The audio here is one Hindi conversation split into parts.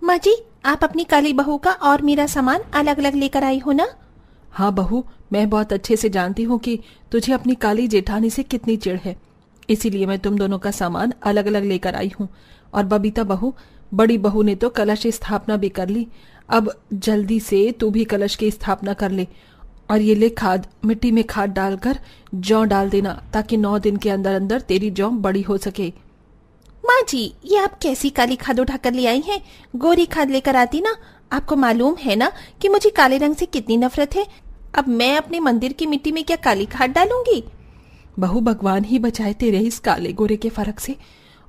माँ जी, आप अपनी काली बहू का और मेरा सामान अलग अलग लेकर आई हो ना? हाँ बहू, मैं बहुत अच्छे से जानती हूँ कि तुझे अपनी काली जेठानी से कितनी चिढ़ है, इसीलिए मैं तुम दोनों का सामान अलग अलग लेकर आई हूँ। और बबीता बहू, बड़ी बहू ने तो कलश स्थापना भी कर ली, अब जल्दी से तू भी कलश की स्थापना कर ले। और ये ले खाद, मिट्टी में खाद डालकर जौ डाल देना, ताकि 9 दिन के अंदर अंदर तेरी जौ बड़ी हो सके। माँ जी, ये आप कैसी काली खाद उठाकर ले आई हैं? गोरी खाद लेकर आती ना। आपको मालूम है ना कि मुझे काले रंग से कितनी नफरत है। अब मैं अपने मंदिर की मिट्टी में क्या काली खाद डालूंगी? बहू, भगवान ही बचाए तेरे इस काले गोरे के फर्क से।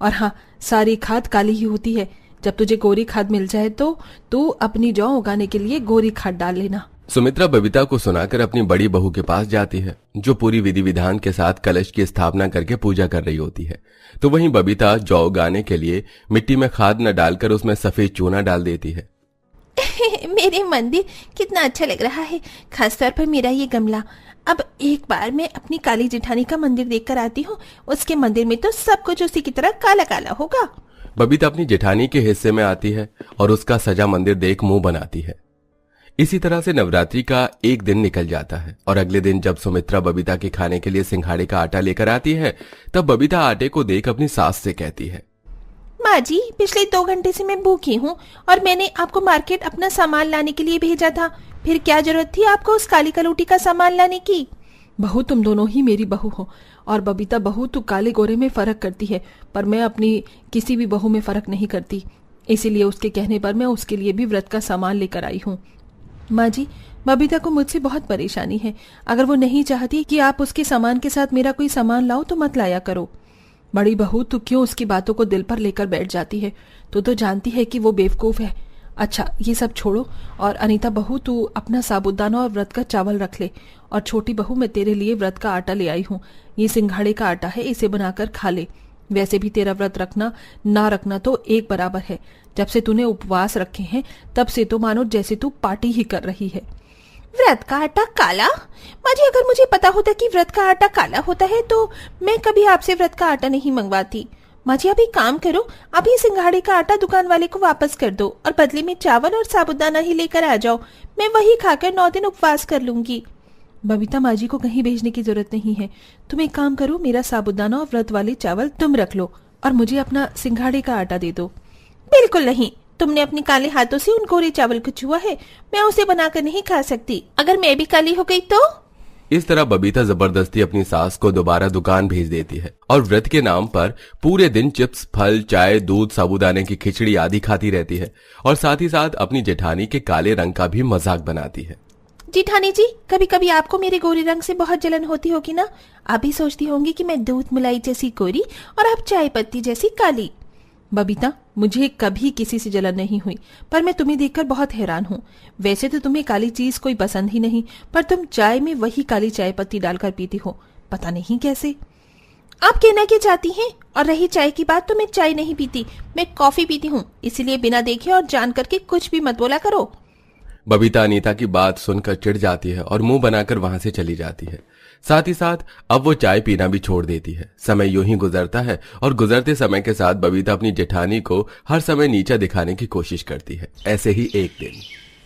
और हाँ, सारी खाद काली ही होती है। जब तुझे गोरी खाद मिल जाए तो तू अपनी जौ उगाने के लिए गोरी खाद डाल लेना। सुमित्रा बबीता को सुनाकर अपनी बड़ी बहू के पास जाती है, जो पूरी विधि विधान के साथ कलश की स्थापना करके पूजा कर रही होती है। तो वहीं बबीता जौ उगाने के लिए मिट्टी में खाद न डालकर उसमें सफेद चूना डाल देती है। मेरे मंदिर कितना अच्छा लग रहा है, खासतौर पर मेरा ये गमला। अब एक बार मैं अपनी काली जेठानी का मंदिर देखकर आती हूँ। उसके मंदिर में तो सब कुछ उसी की तरह काला काला होगा। बबीता अपनी जेठानी के हिस्से में आती है और उसका सजा मंदिर देख मुंह बनाती है। इसी तरह से नवरात्रि का एक दिन निकल जाता है और अगले दिन जब सुमित्रा बबीता के खाने के लिए सिंघाड़े का आटा लेकर आती है, तब बबीता आटे को देख अपनी सास से कहती है, माँ जी, पिछले 2 घंटे से मैं भूखी हूँ और मैंने आपको मार्केट अपना सामान लाने के लिए भेजा था। फिर क्या जरूरत थी आपको उस काली कलूटी का सामान लाने की? बहू, तुम दोनों ही मेरी बहू हो। और बबीता बहू, तू काले गोरे में फर्क करती है, पर मैं अपनी किसी भी बहू में फर्क नहीं करती। इसीलिए उसके कहने पर मैं उसके लिए भी व्रत का सामान लेकर आई हूँ। माँ जी, बबीता को मुझसे बहुत परेशानी है। अगर वो नहीं चाहती कि आप उसके सामान के साथ मेरा कोई सामान लाओ तो मत लाया करो। बड़ी बहू, तू क्यों उसकी बातों को दिल पर लेकर बैठ जाती है? तू तो जानती है कि वो बेवकूफ है। अच्छा, ये सब छोड़ो। और अनीता बहू, तू अपना साबूदाना और व्रत का चावल रख ले। और छोटी बहू, मैं तेरे लिए व्रत का आटा ले आई हूँ। ये सिंघाड़े का आटा है, इसे बनाकर खा ले। वैसे भी तेरा व्रत रखना ना रखना तो एक बराबर है। जब से तूने उपवास रखे हैं तब से तो मानो जैसे तू पार्टी ही कर रही है। व्रत का आटा काला? माँ जी, अगर मुझे पता होता कि व्रत का आटा काला होता है तो मैं कभी आपसे व्रत का आटा नहीं मंगवाती। माँ जी, अभी काम करो, अभी सिंघाड़े का आटा दुकान वाले को वापस कर दो और बदले में चावल और साबूदाना ही लेकर आ जाओ। मैं वही खाकर 9 दिन उपवास कर लूंगी। बबीता, माँ जी को कहीं भेजने की जरूरत नहीं है। तुम एक काम करो, मेरा साबूदाना और व्रत वाले चावल तुम रख लो और मुझे अपना सिंघाड़े का आटा दे दो। बिल्कुल नहीं। तुमने अपने काले हाथों से उन कोरे चावल को छुआ है, मैं उसे बनाकर नहीं खा सकती। अगर मैं भी काली हो गई तो? इस तरह बबीता जबरदस्ती अपनी सास को दोबारा दुकान भेज देती है और व्रत के नाम पर पूरे दिन चिप्स, फल, चाय, दूध, साबूदाने की खिचड़ी आदि खाती रहती है और साथ ही साथ अपनी जेठानी के काले रंग का भी मजाक बनाती है। जेठानी जी, कभी कभी आपको मेरे गोरे रंग से बहुत जलन होती होगी ना? आप भी सोचती होंगी कि मैं दूध मलाई जैसी गोरी और आप चाय पत्ती जैसी काली। बबीता, मुझे कभी किसी से जलन नहीं हुई, पर मैं तुम्हें देखकर बहुत हैरान हूँ। वैसे तो तुम्हें काली चीज कोई पसंद ही नहीं, पर तुम चाय में वही काली चाय पत्ती डालकर पीती हो, पता नहीं कैसे। आप कहना क्या चाहती हैं? और रही चाय की बात, तो मैं चाय नहीं पीती, मैं कॉफी पीती हूँ। इसलिए बिना देखे और जान करके कुछ भी मत बोला करो। बबीता अनीता की बात सुनकर चिढ़ जाती है और मुंह बनाकर वहां से चली जाती है। साथ ही साथ अब वो चाय पीना भी छोड़ देती है। समय यूं ही गुजरता है और गुजरते समय के साथ बबीता अपनी जेठानी को हर समय नीचा दिखाने की कोशिश करती है। ऐसे ही एक दिन,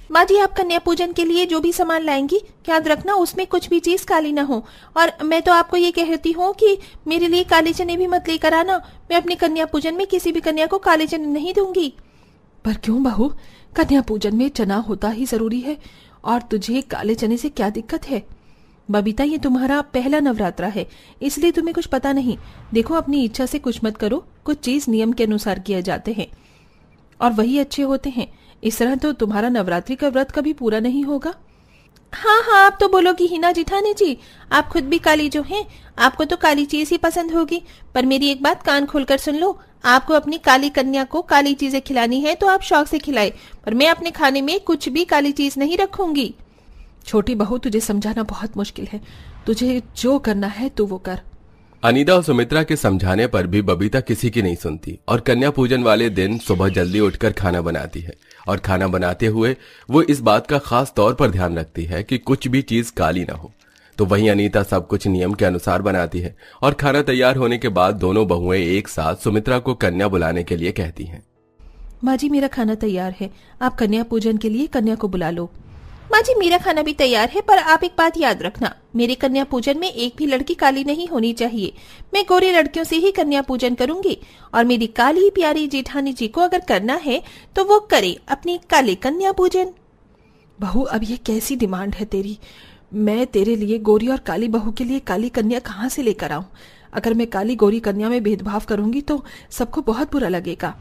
माँ जी, आप कन्या पूजन के लिए जो भी सामान लाएंगी, याद रखना उसमें कुछ भी चीज काली ना हो। और मैं तो आपको ये कहती हूँ कि मेरे लिए काले चने भी मत लेकर आना। मैं अपनी कन्या पूजन में किसी भी कन्या को काले चने नहीं दूंगी। पर क्यों बहू, कन्या पूजन में चना होता ही जरूरी है, और तुझे काले चने से क्या दिक्कत है? बबीता, ये तुम्हारा पहला नवरात्रा है, इसलिए तुम्हें कुछ पता नहीं। देखो, अपनी इच्छा से कुछ मत करो, कुछ चीज नियम के अनुसार किए जाते हैं और वही अच्छे होते हैं। इस तरह तो तुम्हारा नवरात्रि का व्रत कभी पूरा नहीं होगा। हाँ हाँ, आप तो बोलोगी ही ना जेठानी जी, आप खुद भी काली जो हैं, आपको तो काली चीज ही पसंद होगी। पर मेरी एक बात कान खोलकर सुन लो, आपको अपनी काली कन्या को काली चीजें खिलानी है तो आप शौक से खिलाए, पर मैं अपने खाने में कुछ भी काली चीज नहीं रखूंगी। छोटी बहू, तुझे समझाना बहुत मुश्किल है, तुझे जो करना है तू वो कर। अनीता और सुमित्रा के समझाने पर भी बबीता किसी की नहीं सुनती और कन्या पूजन वाले दिन सुबह जल्दी उठकर खाना बनाती है। और खाना बनाते हुए वो इस बात का खास तौर पर ध्यान रखती है कि कुछ भी चीज काली ना हो। तो वहीं अनीता सब कुछ नियम के अनुसार बनाती है और खाना तैयार होने के बाद दोनों बहुएं एक साथ सुमित्रा को कन्या बुलाने के लिए कहती हैं। माँ जी मेरा खाना तैयार है, आप कन्या पूजन के लिए कन्या को बुला लो। माँ जी मेरा खाना भी तैयार है, पर आप एक बात याद रखना, मेरे कन्या पूजन में एक भी लड़की काली नहीं होनी चाहिए। मैं गोरी लड़कियों से ही कन्या पूजन करूंगी, और मेरी काली प्यारी जेठानी जी को अगर करना है तो वो करे अपनी काली कन्या पूजन। बहू अब ये कैसी डिमांड है तेरी? मैं तेरे लिए गोरी और काली बहू के लिए काली कन्या कहाँ से लेकर आऊं? अगर मैं काली गोरी कन्या में भेदभाव करूंगी तो सबको बहुत बुरा लगेगा।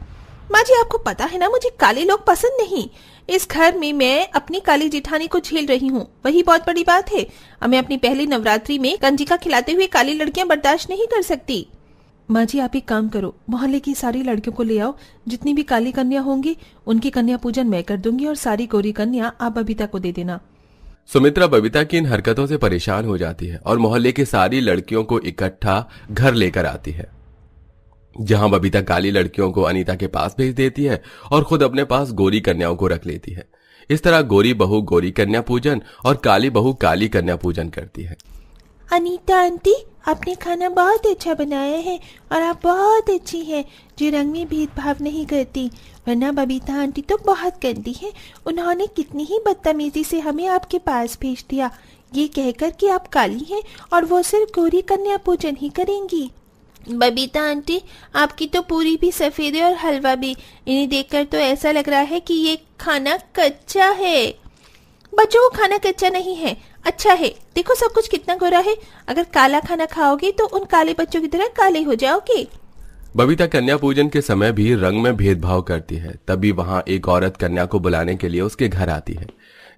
माँ जी आपको पता है ना, मुझे काले लोग पसंद नहीं। इस घर में मैं अपनी काली जेठानी को झेल रही हूँ, वही बहुत बड़ी बात है। अब मैं अपनी पहली नवरात्रि में कंजिका खिलाते हुए काली लड़कियां बर्दाश्त नहीं कर सकती। माँ जी आप एक काम करो, मोहल्ले की सारी लड़कियों को ले आओ, जितनी भी काली कन्या होंगी उनकी कन्या पूजन मैं कर दूंगी, और सारी गोरी कन्या आप बबीता को दे देना। सुमित्रा बबीता की इन हरकतों से परेशान हो जाती है और मोहल्ले की सारी लड़कियों को इकट्ठा घर लेकर आती है, जहां बबीता काली लड़कियों को अनीता के पास भेज देती है और खुद अपने पास गोरी कन्याओं को रख लेती है। इस तरह गोरी बहू गोरी कन्या पूजन और काली बहू काली कन्या पूजन करती है। अनीता आंटी, आपने खाना बहुत अच्छा बनाया है और आप बहुत अच्छी हैं, जो रंग में भेदभाव नहीं करती, वरना बबीता आंटी तो बहुत गंदी है। उन्होंने कितनी ही बदतमीजी से हमें आपके पास भेज दिया, ये कहकर कि आप काली हैं और वो सिर्फ गोरी कन्या पूजन ही करेंगी। बबीता आंटी, आपकी तो पूरी भी सफेद है और हलवा भी, इन्हें देखकर तो ऐसा लग रहा है कि ये खाना कच्चा है। बच्चों, वो खाना कच्चा नहीं है, अच्छा है। देखो सब कुछ कितना गोरा है, अगर काला खाना खाओगे तो उन काले बच्चों की तरह काले हो जाओगे। बबीता कन्या पूजन के समय भी रंग में भेदभाव करती है। तभी वहां एक औरत कन्या को बुलाने के लिए उसके घर आती है,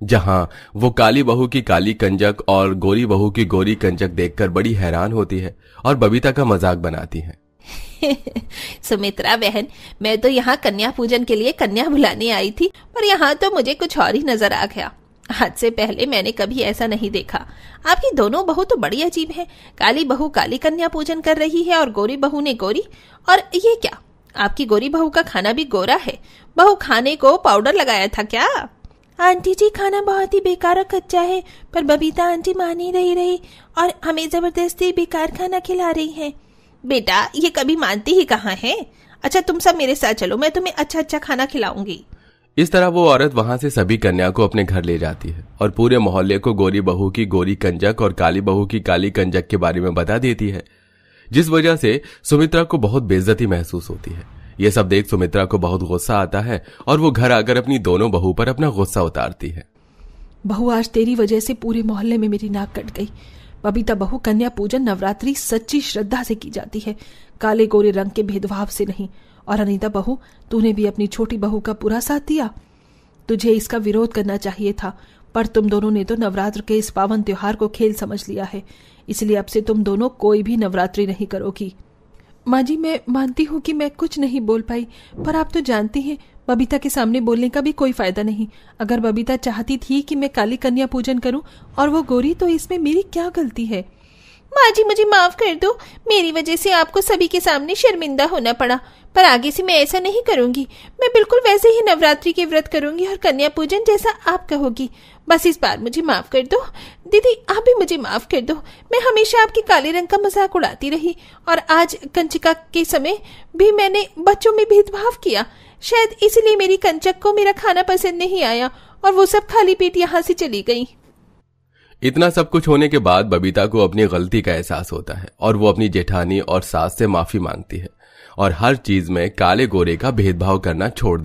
जहां वो काली बहू की काली कंजक और गोरी बहू की गोरी कंजक देखकर बड़ी हैरान होती है और बबीता का मजाक बनाती है। सुमित्रा बहन, मैं तो यहाँ कन्या पूजन के लिए कन्या बुलाने आई थी, पर यहाँ तो मुझे कुछ और ही नजर आ गया। आज से पहले मैंने कभी ऐसा नहीं देखा। आपकी दोनों बहू तो बड़ी अजीब है। काली बहू काली कन्या पूजन कर रही है और गोरी बहू ने गोरी। और ये क्या, आपकी गोरी बहू का खाना भी गोरा है? बहू खाने को पाउडर लगाया था क्या? आंटी जी, खाना बहुत ही बेकार और कच्चा है, पर बबीता आंटी मान ही नहीं रही और हमें जबरदस्ती बेकार खाना खिला रही है। बेटा, ये कभी मानती ही कहाँ है। अच्छा, तुम सब मेरे साथ चलो, मैं तुम्हें अच्छा अच्छा खाना खिलाऊंगी। इस तरह वो औरत वहां से सभी कन्या को अपने घर ले जाती है और पूरे मोहल्ले को गोरी बहू की गोरी कंजक और काली बहू की काली कंजक के बारे में बता देती है, जिस वजह से सुमित्रा को बहुत बेइज्जती महसूस होती है। ये सब देख सुमित्रा को बहुत गुस्सा आता है और वो घर आकर अपनी दोनों बहू पर अपना गुस्सा उतारती है। बहू, आज तेरी वजह से पूरे मोहल्ले में मेरी नाक कट गई। बबीता बहू, कन्या पूजन नवरात्रि सच्ची श्रद्धा से की जाती है, काले गोरे रंग के भेदभाव से नहीं। और अनीता बहू, तूने भी अपनी छोटी बहू का पूरा साथ दिया। तुझे इसका विरोध करना चाहिए था, पर तुम दोनों ने तो नवरात्र के इस पावन त्योहार को खेल समझ लिया है, इसलिए अब से तुम दोनों कोई भी नवरात्रि नहीं करोगी। माँ जी, मैं मानती हूँ कि मैं कुछ नहीं बोल पाई, पर आप तो जानती हैं बबीता के सामने बोलने का भी कोई फायदा नहीं। अगर बबीता चाहती थी कि मैं काली कन्या पूजन करूं और वो गोरी, तो इसमें मेरी क्या गलती है? माँ जी, मुझे माफ कर दो, मेरी वजह से आपको सभी के सामने शर्मिंदा होना पड़ा, पर आगे से मैं ऐसा नहीं करूंगी। मैं बिल्कुल वैसे ही नवरात्रि के व्रत करूंगी और कन्या पूजन जैसा आप कहोगी। बस इस बार मुझे माफ कर दो। दीदी, आप भी मुझे माफ कर दो। मैं हमेशा आपके काले रंग का मजाक उड़ाती रही और आज कंचिका के समय भी मैंने बच्चों में भेदभाव किया। शायद इसलिए मेरी कंचक को मेरा खाना पसंद नहीं आया और वो सब खाली पेट यहाँ से चली गई। इतना सब कुछ होने के बाद बबीता को अपनी गलती का एहसास होता है और वो अपनी जेठानी और सास से माफी मांगती है और हर चीज में काले गोरे का भेदभाव करना छोड़ देती है।